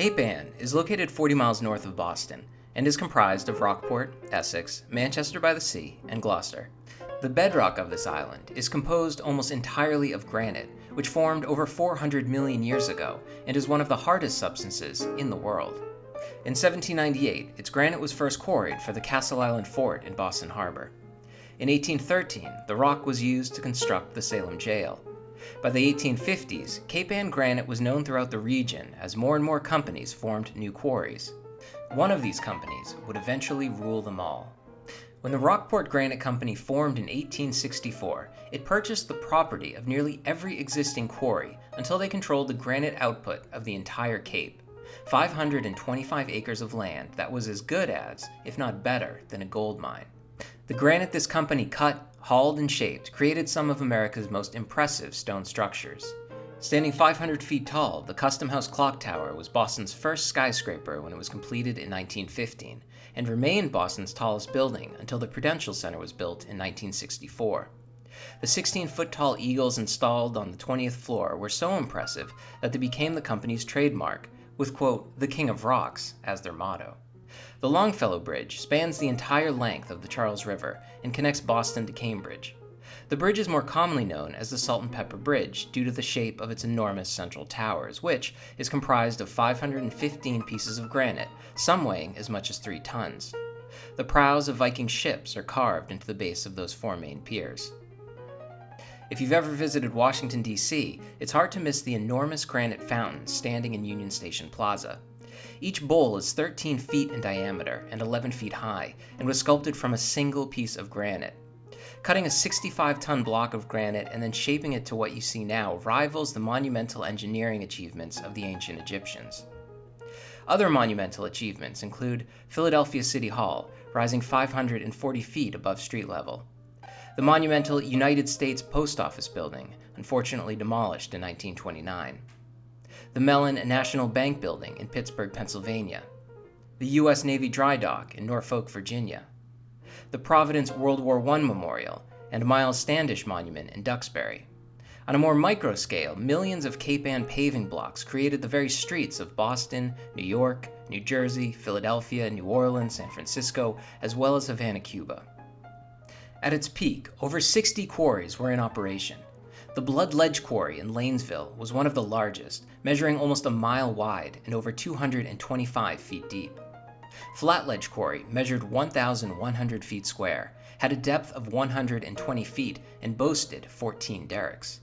Cape Ann is located 40 miles north of Boston and is comprised of Rockport, Essex, Manchester by the Sea, and Gloucester. The bedrock of this island is composed almost entirely of granite, which formed over 400 million years ago and is one of the hardest substances in the world. In 1798, its granite was first quarried for the Castle Island Fort in Boston Harbor. In 1813, the rock was used to construct the Salem Jail. By the 1850s, Cape Ann granite was known throughout the region as more and more companies formed new quarries. One of these companies would eventually rule them all. When the Rockport Granite Company formed in 1864, it purchased the property of nearly every existing quarry until they controlled the granite output of the entire Cape, 525 acres of land that was as good as, if not better, than a gold mine. The granite this company cut, hauled, and shaped created some of America's most impressive stone structures. Standing 500 feet tall, the Custom House Clock Tower was Boston's first skyscraper when it was completed in 1915, and remained Boston's tallest building until the Prudential Center was built in 1964. The 16-foot-tall eagles installed on the 20th floor were so impressive that they became the company's trademark, with, quote, "the King of Rocks" as their motto. The Longfellow Bridge spans the entire length of the Charles River and connects Boston to Cambridge. The bridge is more commonly known as the Salt and Pepper Bridge due to the shape of its enormous central towers, which is comprised of 515 pieces of granite, some weighing as much as 3 tons. The prows of Viking ships are carved into the base of those 4 main piers. If you've ever visited Washington, D.C., it's hard to miss the enormous granite fountains standing in Union Station Plaza. Each bowl is 13 feet in diameter and 11 feet high, and was sculpted from a single piece of granite. Cutting a 65-ton block of granite and then shaping it to what you see now rivals the monumental engineering achievements of the ancient Egyptians. Other monumental achievements include Philadelphia City Hall, rising 540 feet above street level. The monumental United States Post Office building, unfortunately demolished in 1929. The Mellon National Bank building in Pittsburgh, Pennsylvania. The U.S. Navy Dry Dock in Norfolk, Virginia. The Providence World War I Memorial, and Miles Standish Monument in Duxbury. On a more micro scale, millions of Cape Ann paving blocks created the very streets of Boston, New York, New Jersey, Philadelphia, New Orleans, San Francisco, as well as Havana, Cuba. At its peak, over 60 quarries were in operation. The Blood Ledge Quarry in Lanesville was one of the largest, measuring almost a mile wide and over 225 feet deep. Flat Ledge Quarry measured 1,100 feet square, had a depth of 120 feet, and boasted 14 derricks.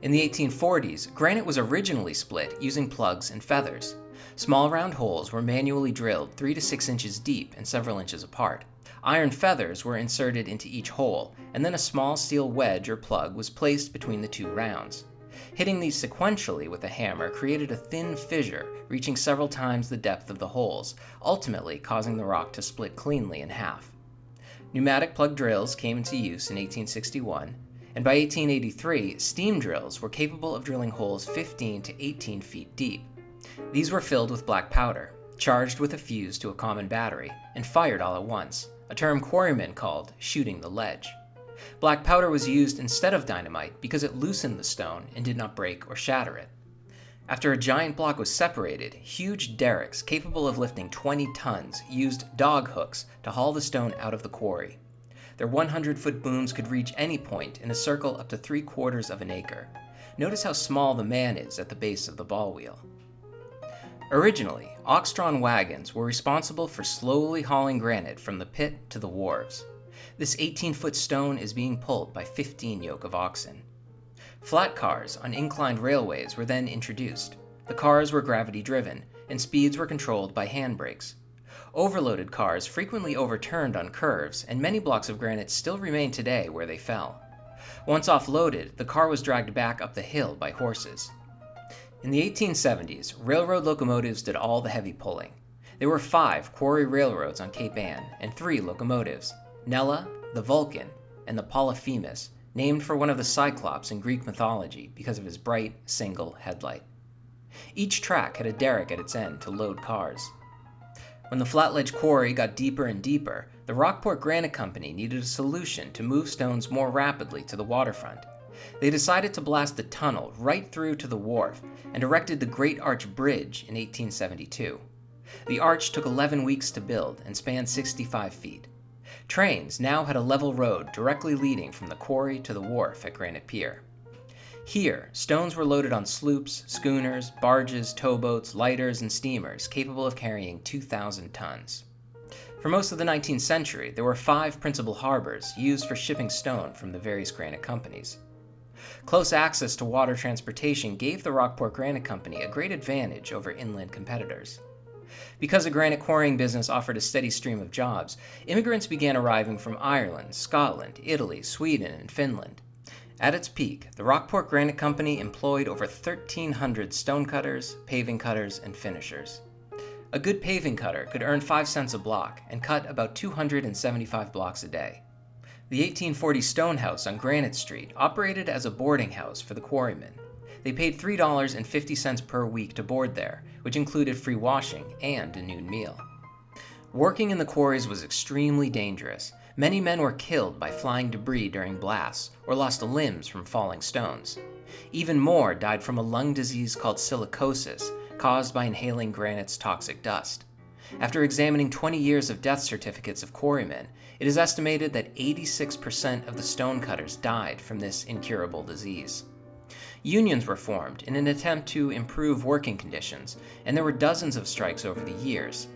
In the 1840s, granite was originally split using plugs and feathers. Small round holes were manually drilled 3 to 6 inches deep and several inches apart. Iron feathers were inserted into each hole, and then a small steel wedge or plug was placed between the 2 rounds. Hitting these sequentially with a hammer created a thin fissure reaching several times the depth of the holes, ultimately causing the rock to split cleanly in half. Pneumatic plug drills came into use in 1861, and by 1883, steam drills were capable of drilling holes 15 to 18 feet deep. These were filled with black powder, charged with a fuse to a common battery, and fired all at once, a term quarrymen called shooting the ledge. Black powder was used instead of dynamite because it loosened the stone and did not break or shatter it. After a giant block was separated, huge derricks capable of lifting 20 tons used dog hooks to haul the stone out of the quarry. Their 100-foot booms could reach any point in a circle up to 3/4 of an acre. Notice how small the man is at the base of the ball wheel. Originally, ox-drawn wagons were responsible for slowly hauling granite from the pit to the wharves. This 18-foot stone is being pulled by 15 yoke of oxen. Flat cars on inclined railways were then introduced. The cars were gravity-driven, and speeds were controlled by handbrakes. Overloaded cars frequently overturned on curves, and many blocks of granite still remain today where they fell. Once offloaded, the car was dragged back up the hill by horses. In the 1870s, railroad locomotives did all the heavy pulling. There were 5 quarry railroads on Cape Ann and 3 locomotives, Nella, the Vulcan, and the Polyphemus, named for one of the Cyclops in Greek mythology because of his bright, single headlight. Each track had a derrick at its end to load cars. When the Flatledge Quarry got deeper and deeper, the Rockport Granite Company needed a solution to move stones more rapidly to the waterfront. They decided to blast a tunnel right through to the wharf and erected the Great Arch Bridge in 1872. The arch took 11 weeks to build and spanned 65 feet. Trains now had a level road directly leading from the quarry to the wharf at Granite Pier. Here, stones were loaded on sloops, schooners, barges, towboats, lighters, and steamers capable of carrying 2,000 tons. For most of the 19th century, there were 5 principal harbors used for shipping stone from the various granite companies. Close access to water transportation gave the Rockport Granite Company a great advantage over inland competitors. Because the granite quarrying business offered a steady stream of jobs, immigrants began arriving from Ireland, Scotland, Italy, Sweden, and Finland. At its peak, the Rockport Granite Company employed over 1,300 stonecutters, paving cutters, and finishers. A good paving cutter could earn 5 cents a block and cut about 275 blocks a day. The 1840 stone house on Granite Street operated as a boarding house for the quarrymen. They paid $3.50 per week to board there, which included free washing and a noon meal. Working in the quarries was extremely dangerous. Many men were killed by flying debris during blasts or lost limbs from falling stones. Even more died from a lung disease called silicosis, caused by inhaling granite's toxic dust. After examining 20 years of death certificates of quarrymen, it is estimated that 86% of the stonecutters died from this incurable disease. Unions were formed in an attempt to improve working conditions, and there were dozens of strikes over the years.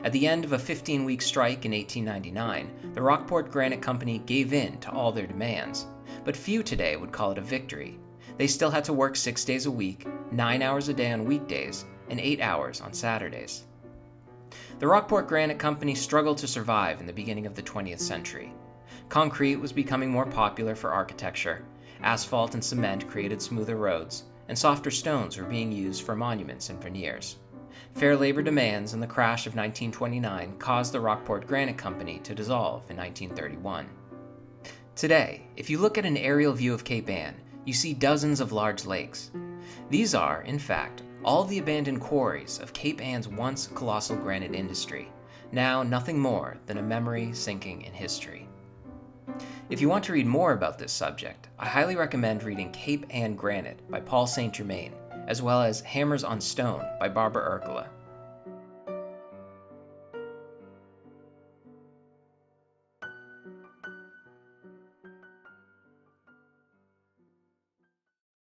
At the end of a 15-week strike in 1899, the Rockport Granite Company gave in to all their demands, but few today would call it a victory. They still had to work 6 days a week, 9 hours a day on weekdays, and 8 hours on Saturdays. The Rockport Granite Company struggled to survive in the beginning of the 20th century. Concrete was becoming more popular for architecture, asphalt and cement created smoother roads, and softer stones were being used for monuments and veneers. Fair labor demands and the crash of 1929 caused the Rockport Granite Company to dissolve in 1931. Today, if you look at an aerial view of Cape Ann, you see dozens of large lakes. These are, in fact, all the abandoned quarries of Cape Ann's once colossal granite industry, now nothing more than a memory sinking in history. If you want to read more about this subject, I highly recommend reading Cape Ann Granite by Paul St. Germain, as well as Hammers on Stone by Barbara Urkula.